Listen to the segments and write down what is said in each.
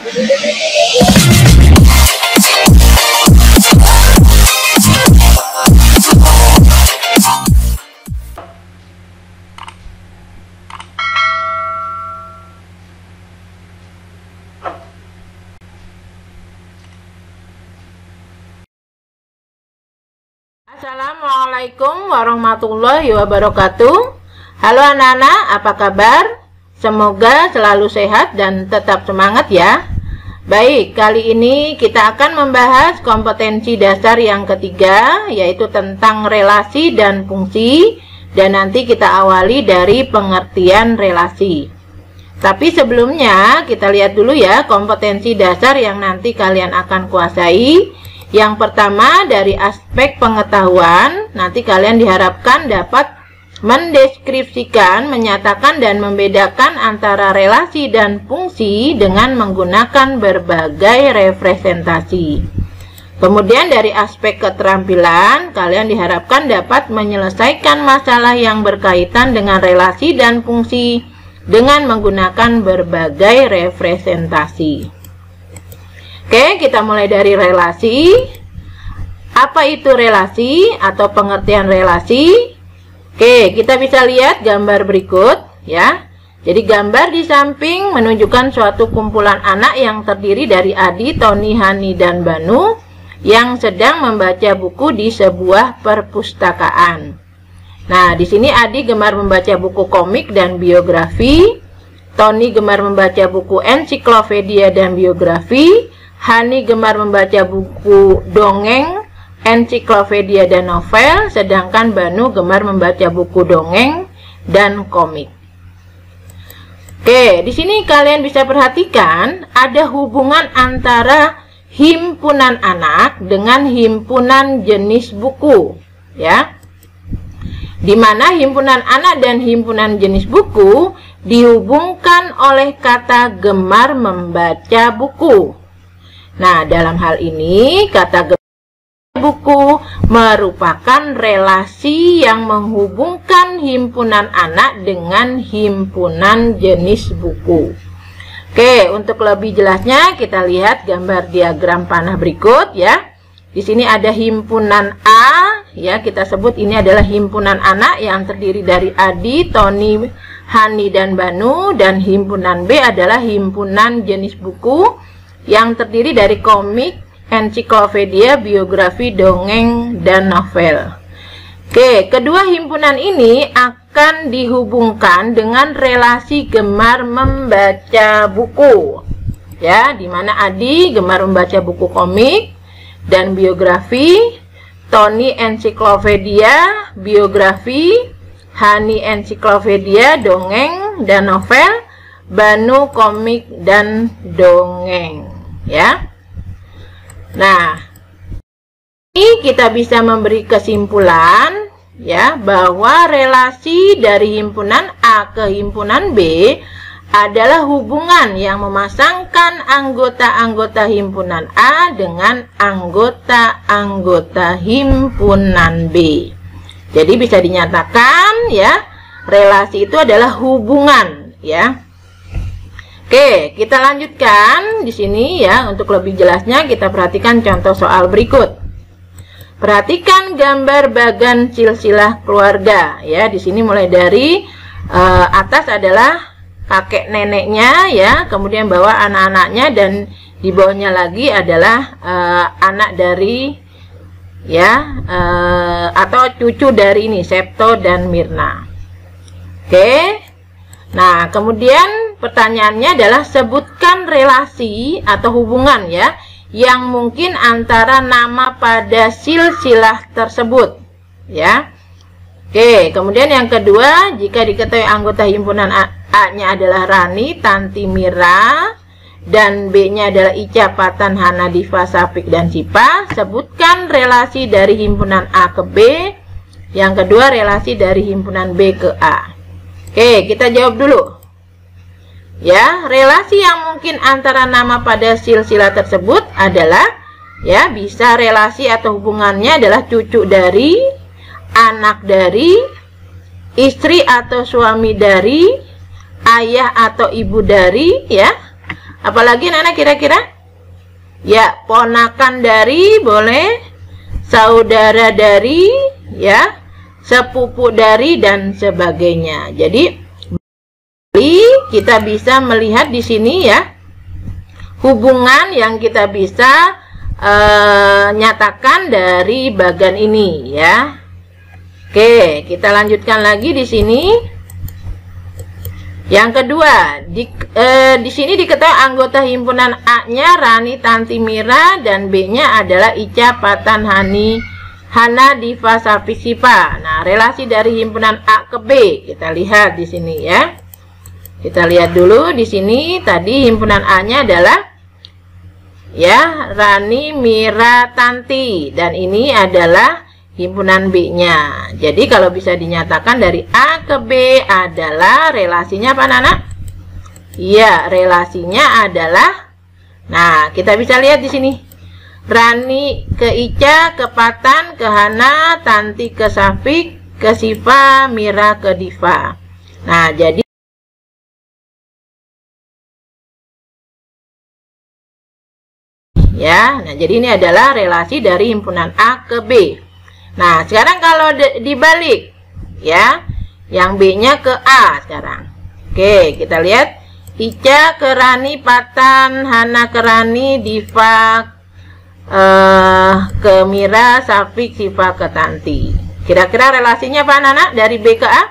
Assalamualaikum warahmatullahi wabarakatuh. Halo anak-anak, apa kabar? Semoga selalu sehat dan tetap semangat ya. Baik, kali ini kita akan membahas kompetensi dasar yang ketiga, yaitu tentang relasi dan fungsi. Dan nanti kita awali dari pengertian relasi. Tapi sebelumnya kita lihat dulu ya kompetensi dasar yang nanti kalian akan kuasai. Yang pertama dari aspek pengetahuan, nanti kalian diharapkan dapat mendeskripsikan, menyatakan dan membedakan antara relasi dan fungsi dengan menggunakan berbagai representasi. Kemudian dari aspek keterampilan, kalian diharapkan dapat menyelesaikan masalah yang berkaitan dengan relasi dan fungsi dengan menggunakan berbagai representasi. Oke, kita mulai dari relasi. Apa itu relasi atau pengertian relasi? Oke, kita bisa lihat gambar berikut ya. Jadi gambar di samping menunjukkan suatu kumpulan anak yang terdiri dari Adi, Tony, Hani, dan Banu yang sedang membaca buku di sebuah perpustakaan. Nah, di sini Adi gemar membaca buku komik dan biografi, Tony gemar membaca buku ensiklopedia dan biografi, Hani gemar membaca buku dongeng, ensiklopedia dan novel, sedangkan Banu gemar membaca buku dongeng dan komik. Oke, di sini kalian bisa perhatikan ada hubungan antara himpunan anak dengan himpunan jenis buku, ya. Di mana himpunan anak dan himpunan jenis buku dihubungkan oleh kata gemar membaca buku. Nah, dalam hal ini kata gemar buku merupakan relasi yang menghubungkan himpunan anak dengan himpunan jenis buku. Oke, untuk lebih jelasnya kita lihat gambar diagram panah berikut ya. Di sini ada himpunan A ya, kita sebut ini adalah himpunan anak yang terdiri dari Adi, Tony, Hani, dan Banu, dan himpunan B adalah himpunan jenis buku yang terdiri dari komik, ensiklopedia, biografi, dongeng, dan novel. Oke, kedua himpunan ini akan dihubungkan dengan relasi gemar membaca buku. Ya, di mana Adi gemar membaca buku komik dan biografi, Tony ensiklopedia, biografi, Hani ensiklopedia, dongeng, dan novel, Banu komik dan dongeng. Ya. Nah, ini kita bisa memberi kesimpulan ya bahwa relasi dari himpunan A ke himpunan B adalah hubungan yang memasangkan anggota-anggota himpunan A dengan anggota-anggota himpunan B. Jadi bisa dinyatakan ya, relasi itu adalah hubungan ya. Oke, kita lanjutkan di sini ya. Untuk lebih jelasnya kita perhatikan contoh soal berikut. Perhatikan gambar bagan silsilah keluarga ya. Di sini mulai dari atas adalah kakek neneknya ya, kemudian bawah anak-anaknya, dan di bawahnya lagi adalah anak dari ya atau cucu dari ini Septo dan Mirna. Oke. Nah, kemudian pertanyaannya adalah sebutkan relasi atau hubungan ya yang mungkin antara nama pada silsilah tersebut ya. Oke, kemudian yang kedua, jika diketahui anggota himpunan A-nya adalah Rani, Tanti, Mira, dan B-nya adalah Ica, Patan, Hana, Diva, Sapik, dan Cipa, sebutkan relasi dari himpunan A ke B. Yang kedua, relasi dari himpunan B ke A. Oke, kita jawab dulu. Ya, relasi yang mungkin antara nama pada silsilah tersebut adalah ya, bisa relasi atau hubungannya adalah cucu dari, anak dari, istri atau suami dari, ayah atau ibu dari ya, Apalagi anak-anak kira-kira? Ya, ponakan dari boleh, saudara dari, ya, sepupu dari, dan sebagainya. Jadi kita bisa melihat di sini ya, hubungan yang kita bisa nyatakan dari bagan ini ya. Oke, kita lanjutkan lagi di sini. Yang kedua, di sini diketahui anggota himpunan A-nya Rani, Tanti, Mira, dan B-nya adalah Ica, Patan, Hani, Hana, Diva, Safik, Siva. Nah, relasi dari himpunan A ke B kita lihat di sini ya. Kita lihat dulu di sini tadi himpunan A-nya adalah ya Rani, Mira, Tanti, dan ini adalah himpunan B-nya. Jadi kalau bisa dinyatakan dari A ke B adalah relasinya apa anak-anak? Iya, relasinya adalah, nah kita bisa lihat di sini. Rani ke Ica, ke Patan, ke Hana, Tanti ke Safik, ke Siva, Mira ke Diva. Nah, jadi ya, nah jadi ini adalah relasi dari himpunan A ke B. Nah, sekarang kalau dibalik ya, yang B-nya ke A sekarang. Oke, kita lihat Ica ke Rani, Patan, Hana ke Rani, Diva ke Mira, Safik, Siva ke Tanti. Kira-kira relasinya apa anak-anak dari B ke A?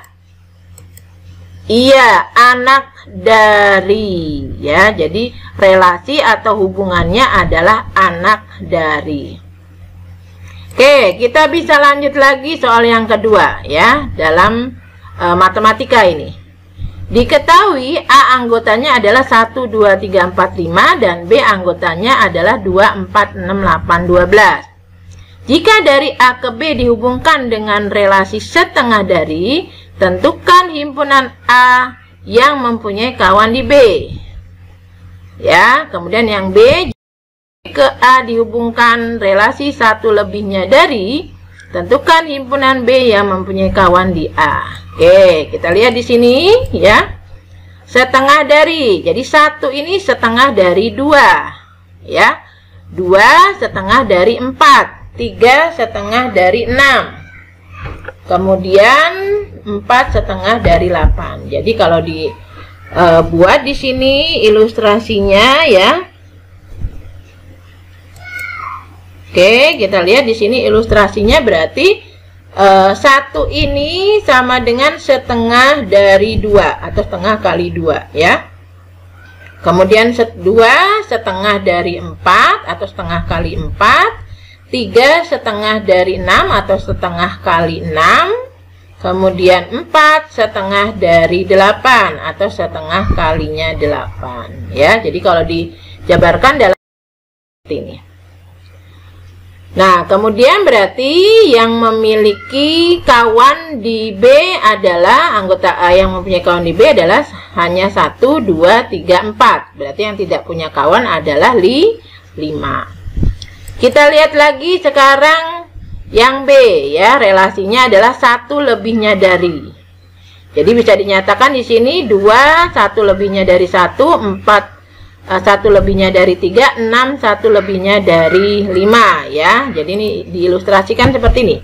Iya, anak dari ya. Jadi relasi atau hubungannya adalah anak dari. Oke, kita bisa lanjut lagi soal yang kedua ya, dalam matematika ini. Diketahui A anggotanya adalah 1, 2, 3, 4, 5 dan B anggotanya adalah 2, 4, 6, 8, 12. Jika dari A ke B dihubungkan dengan relasi setengah dari, tentukan himpunan A yang mempunyai kawan di B. Ya, kemudian yang B ke A dihubungkan relasi 1 lebihnya dari, tentukan himpunan B yang mempunyai kawan di A. Oke, kita lihat di sini ya. Setengah dari. Jadi 1 ini setengah dari 2 ya. 2 setengah dari 4, 3 setengah dari 6. Kemudian 4 setengah dari 8. Jadi kalau dibuat di sini ilustrasinya ya. Oke, kita lihat di sini ilustrasinya berarti 1 ini sama dengan setengah dari 2 atau setengah kali 2 ya. Kemudian 2 setengah dari 4 atau setengah kali 4, 3 setengah dari 6 atau setengah kali 6, kemudian 4 setengah dari 8 atau setengah kalinya 8 ya. Jadi kalau dijabarkan dalam ini. Nah, kemudian berarti yang memiliki kawan di B adalah anggota A yang mempunyai kawan di B adalah hanya 1, 2, 3, 4. Berarti yang tidak punya kawan adalah 5. Kita lihat lagi sekarang yang B ya, relasinya adalah 1 lebihnya dari. Jadi bisa dinyatakan di sini 2, 1 lebihnya dari 1, 4 1 lebihnya dari 3, 6 1 lebihnya dari 5 ya. Jadi ini diilustrasikan seperti ini.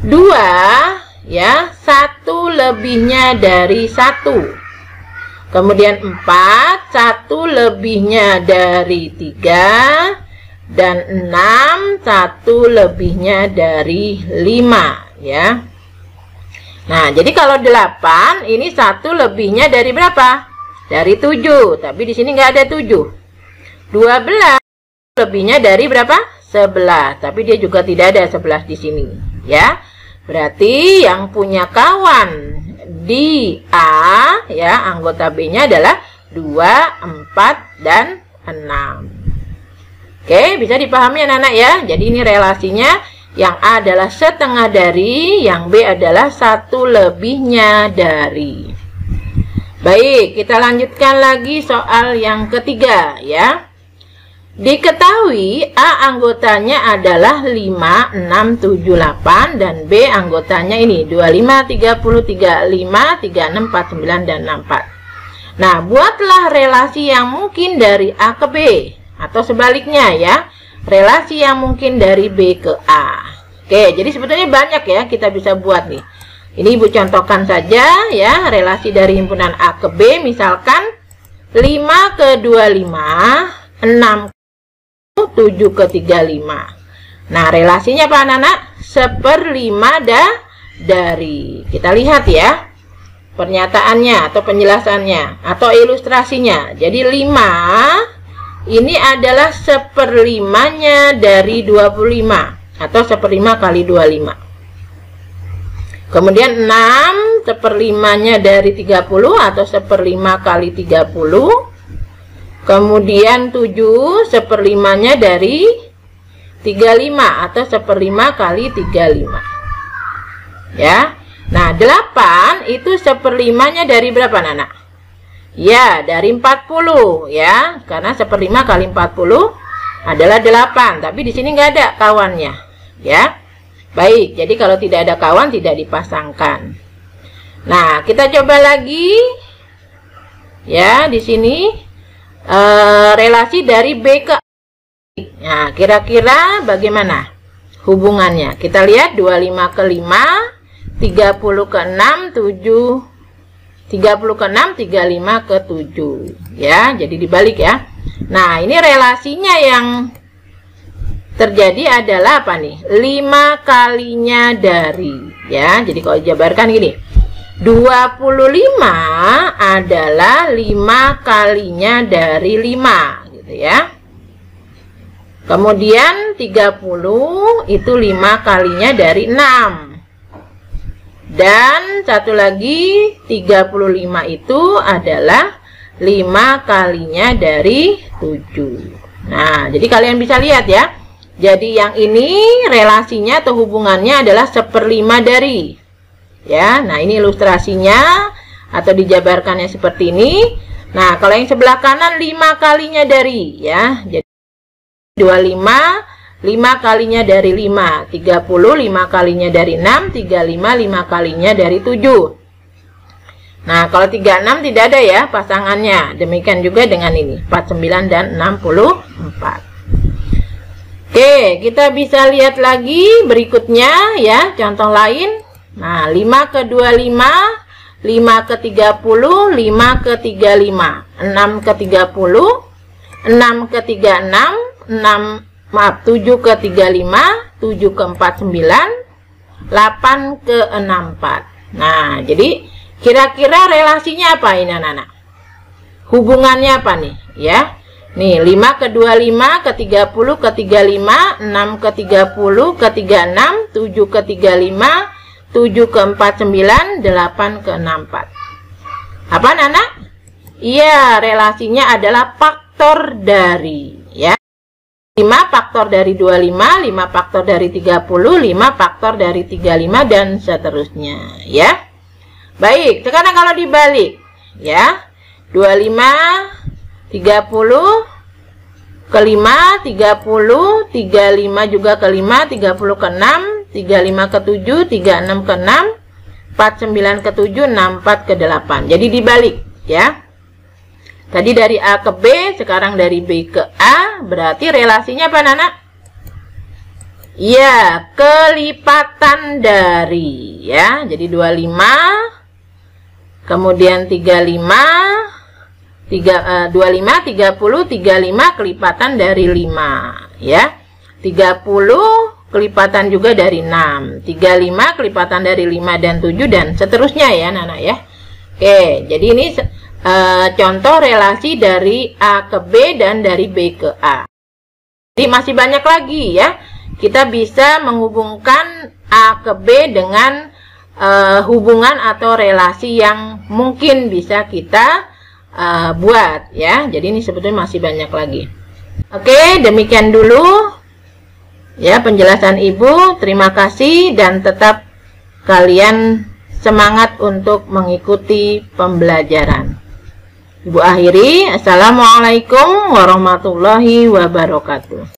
2 ya, 1 lebihnya dari 1. Kemudian 4 1 lebihnya dari 3 dan 6 1 lebihnya dari 5 ya. Nah, jadi kalau 8 ini 1 lebihnya dari berapa? Dari 7, tapi di sini nggak ada 7. 12 lebihnya dari berapa? 11, tapi dia juga tidak ada 11 di sini, ya. Berarti yang punya kawan di A, ya, anggota B-nya adalah 2, 4, dan 6. Oke, bisa dipahami anak-anak ya. Jadi ini relasinya, yang A adalah setengah dari, yang B adalah 1 lebihnya dari. Baik, kita lanjutkan lagi soal yang ketiga ya. Diketahui A anggotanya adalah 5, 6, 7, 8 dan B anggotanya ini 25, 30, 35, 36, 49 dan 64. Nah, buatlah relasi yang mungkin dari A ke B. Atau sebaliknya ya, relasi yang mungkin dari B ke A. Oke, jadi sebetulnya banyak ya kita bisa buat nih. Ini Ibu contohkan saja ya, relasi dari himpunan A ke B. Misalkan 5 ke 25, 6 ke 7 ke 35. Nah, relasinya apa anak-anak? 1/5 dari. Kita lihat ya pernyataannya atau penjelasannya atau ilustrasinya. Jadi 5 ini adalah 1/5-nya dari 25 atau 1/5 kali 25. Kemudian 6 1/5-nya dari 30 atau 1/5 kali 30. Kemudian 7 1/5-nya dari 35 atau 1/5 kali 35. Ya. Nah, 8 itu 1/5-nya dari berapa, Nana? Ya, dari 40 ya. Karena 1/5 kali 40 adalah 8. Tapi di sini nggak ada kawannya. Ya. Baik, jadi kalau tidak ada kawan tidak dipasangkan. Nah, kita coba lagi. Ya, di sini relasi dari B ke A. Nah, kira-kira bagaimana hubungannya? Kita lihat 25 ke 5, 30 ke 6, 7, 30 ke 6, 35 ke 7. Ya, jadi dibalik ya. Nah, ini relasinya yang terjadi adalah apa nih? 5 kalinya dari. Ya, jadi kalau dijabarkan gini. 25 adalah 5 kalinya dari 5. Gitu ya. Kemudian 30 itu 5 kalinya dari 6. Dan satu lagi 35 itu adalah 5 kalinya dari 7. Nah, jadi kalian bisa lihat ya. Jadi yang ini relasinya atau hubungannya adalah 1/5 dari. Ya, nah ini ilustrasinya atau dijabarkannya seperti ini. Nah, kalau yang sebelah kanan 5 kalinya dari ya. Jadi 25 5 kalinya dari 5, 30 5 kalinya dari 6, 35 5 kalinya dari 7. Nah, kalau 36 tidak ada ya pasangannya. Demikian juga dengan ini, 49 dan 64. Oke, kita bisa lihat lagi berikutnya ya, contoh lain. Nah, 5 ke 25, 5 ke 30, 5 ke 35, 6 ke 30, 6 ke 36, 7 ke 35, 7 ke 49, 8 ke 64. Nah, jadi kira-kira relasinya apa ini anak-anak? Hubungannya apa nih? Ya, nih 5 ke 25, ke 30, ke 35, 6 ke 30, ke 36, 7 ke 35, 7 ke 49, 8 ke 64. Apa anak-anak? Iya, relasinya adalah faktor dari. Ya, 5 faktor dari 25, 5 faktor dari 30, 5 faktor dari 35 dan seterusnya ya. Baik, sekarang kalau dibalik ya. 25 30 ke 5, 30, 35 juga ke 5, 30 ke 6, 35 ke 7, 36 ke 6, 49 ke 7, 64 ke 8. Jadi dibalik ya. Tadi dari A ke B, sekarang dari B ke A, berarti relasinya apa, Nana? Iya, kelipatan dari, ya. Jadi 25, kemudian 35, 25, 30, 35 kelipatan dari 5, ya. 30 kelipatan juga dari 6, 35 kelipatan dari 5 dan 7 dan seterusnya ya, Nana ya. Oke, jadi ini contoh relasi dari A ke B dan dari B ke A. Jadi masih banyak lagi ya. Kita bisa menghubungkan A ke B dengan hubungan atau relasi yang mungkin bisa kita buat ya. Jadi ini sebetulnya masih banyak lagi. Oke, demikian dulu ya penjelasan Ibu. Terima kasih dan tetap kalian semangat untuk mengikuti pembelajaran. Ibu akhiri, Assalamualaikum warahmatullahi wabarakatuh.